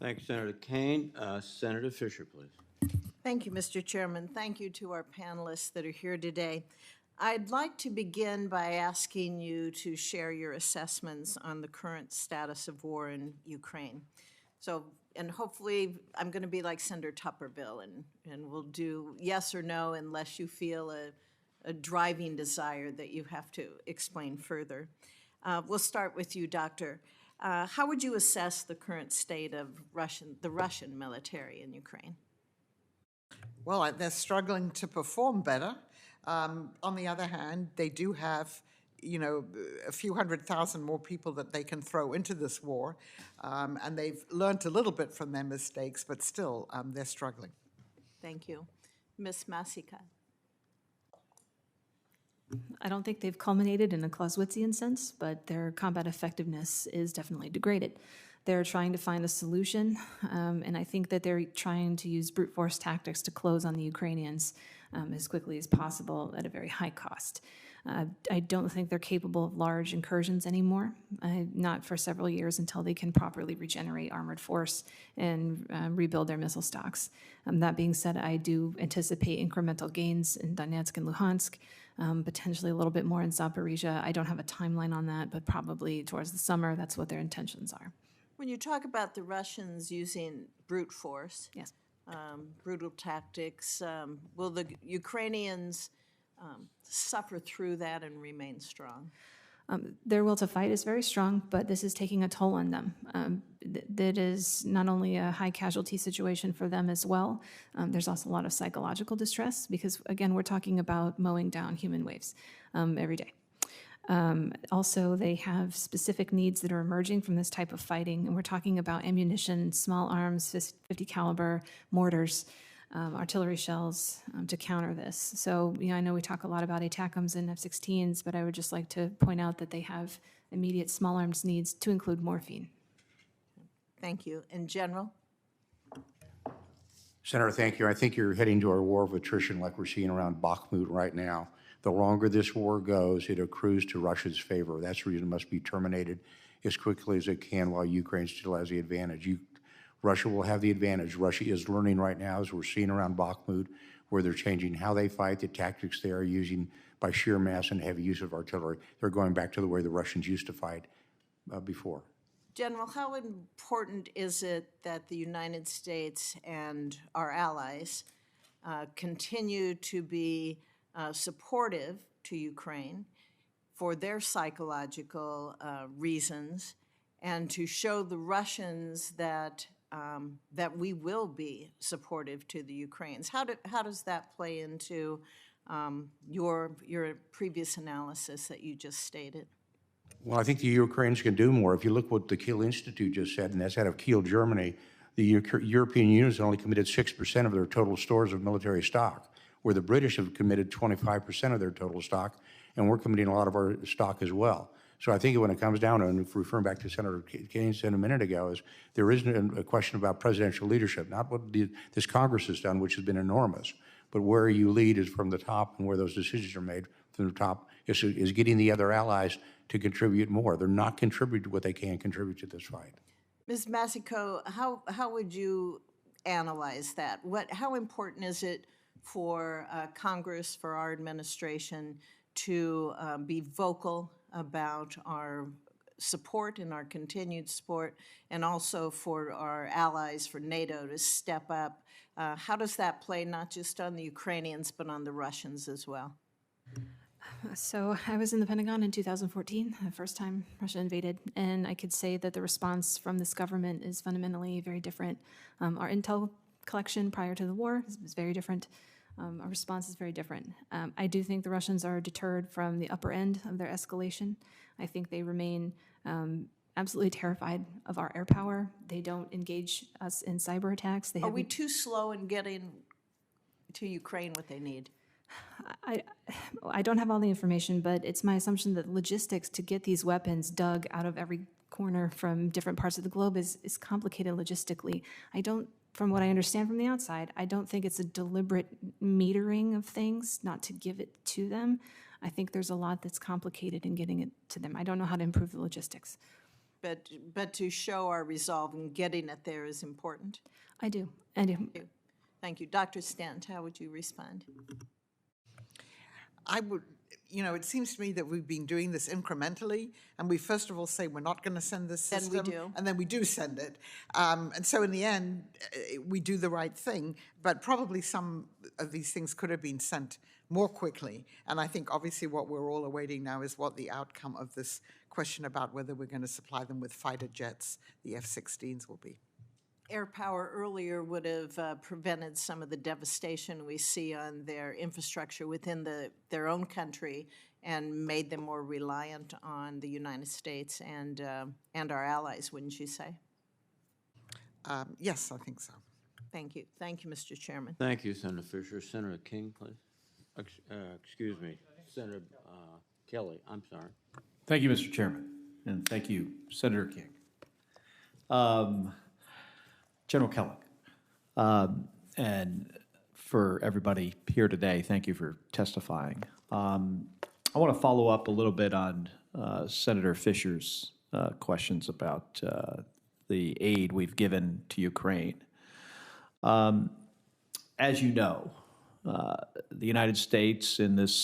Thank you, Senator Kane. Senator Fischer, please. Thank you, Mr. Chairman. Thank you to our panelists that are here today. I'd like to begin by asking you to share your assessments on the current status of war in Ukraine. So, and hopefully I'm going to be like Senator Tupperville and we'll do yes or no unless you feel a driving desire that you have to explain further. We'll start with you, Doctor. How would you assess the current state of the Russian military in Ukraine? Well, they're struggling to perform better. On the other hand, they do have, a few 100,000 more people that they can throw into this war, and they've learned a little bit from their mistakes, but still, they're struggling. Thank you. Ms. Masika. I don't think they've culminated in a Clausewitzian sense, but their combat effectiveness is definitely degraded. They're trying to find a solution, and I think that they're trying to use brute force tactics to close on the Ukrainians as quickly as possible at a very high cost. I don't think they're capable of large incursions anymore, not for several years until they can properly regenerate armored force and rebuild their missile stocks. That being said, I do anticipate incremental gains in Donetsk and Luhansk, potentially a little bit more in Zaporizhia. I don't have a timeline on that, but probably towards the summer, that's what their intentions are. When you talk about the Russians using brute force, yes, brutal tactics, will the Ukrainians suffer through that and remain strong? Their will to fight is very strong, but this is taking a toll on them. That is not only a high casualty situation for them as well, there's also a lot of psychological distress because, again, we're talking about mowing down human waves every day. Also, they have specific needs that are emerging from this type of fighting, and we're talking about ammunition, small arms, 50 caliber, mortars, artillery shells to counter this. So, I know we talk a lot about ATACMS and F-16s, but I would just like to point out that they have immediate small arms needs to include morphine. Thank you. In general? Senator, thank you. I think you're heading to a war of attrition like we're seeing around Bakhmut right now. The longer this war goes, it accrues to Russia's favor. That's the reason it must be terminated as quickly as it can while Ukraine still has the advantage. Russia will have the advantage. Russia is learning right now, as we're seeing around Bakhmut, where they're changing how they fight, the tactics they are using by sheer mass and heavy use of artillery. They're going back to the way the Russians used to fight before. General, how important is it that the United States and our allies continue to be supportive to Ukraine for their psychological reasons and to show the Russians that that we will be supportive to the Ukrainians? How does that play into your previous analysis that you just stated? Well, I think the Ukrainians can do more. If you look what the Kiel Institute just said, and that's out of Kiel, Germany, the European Union has only committed 6% of their total stores of military stock, where the British have committed 25% of their total stock, and we're committing a lot of our stock as well. So I think when it comes down to, and referring back to Senator Kane said a minute ago, is there isn't a question about presidential leadership, not what this Congress has done, which has been enormous, but where you lead is from the top, and where those decisions are made from the top is getting the other allies to contribute more. They're not contributing what they can contribute to this fight. Ms. Masico, how would you analyze that? How important is it for Congress, for our administration, to be vocal about our support and our continued support, and also for our allies, for NATO to step up? How does that play not just on the Ukrainians, but on the Russians as well? So I was in the Pentagon in 2014, the first time Russia invaded, and I could say that the response from this government is fundamentally very different. Our intel collection prior to the war was very different. Our response is very different. I do think the Russians are deterred from the upper end of their escalation. I think they remain absolutely terrified of our air power. They don't engage us in cyber attacks. Are we too slow in getting to Ukraine what they need? I don't have all the information, but it's my assumption that logistics to get these weapons dug out of every corner from different parts of the globe is complicated logistically. From what I understand from the outside, I don't think it's a deliberate metering of things not to give it to them. I think there's a lot that's complicated in getting it to them. I don't know how to improve the logistics. but to show our resolve in getting it there is important. I do. I do. Thank you. Dr. Stent, how would you respond? I would, it seems to me that we've been doing this incrementally, and we first of all say we're not going to send this Then we system. do. And then we do send it. And so in the end, we do the right thing, but probably some of these things could have been sent more quickly. And I think obviously what we're all awaiting now is what the outcome of this question about whether we're going to supply them with fighter jets, the F-16s, will be. Air power earlier would have prevented some of the devastation we see on their infrastructure within their own country and made them more reliant on the United States and our allies, wouldn't you say? Yes, I think so. Thank you. Thank you, Mr. Chairman. Thank you, Senator Fisher. Senator King, please. Excuse me, Senator Kelly, I'm sorry. Thank you, Mr. Chairman, and thank you, Senator King. General Kellogg, and for everybody here today, thank you for testifying. I want to follow up a little bit on Senator Fisher's questions about the aid we've given to Ukraine. As you know, the United States in this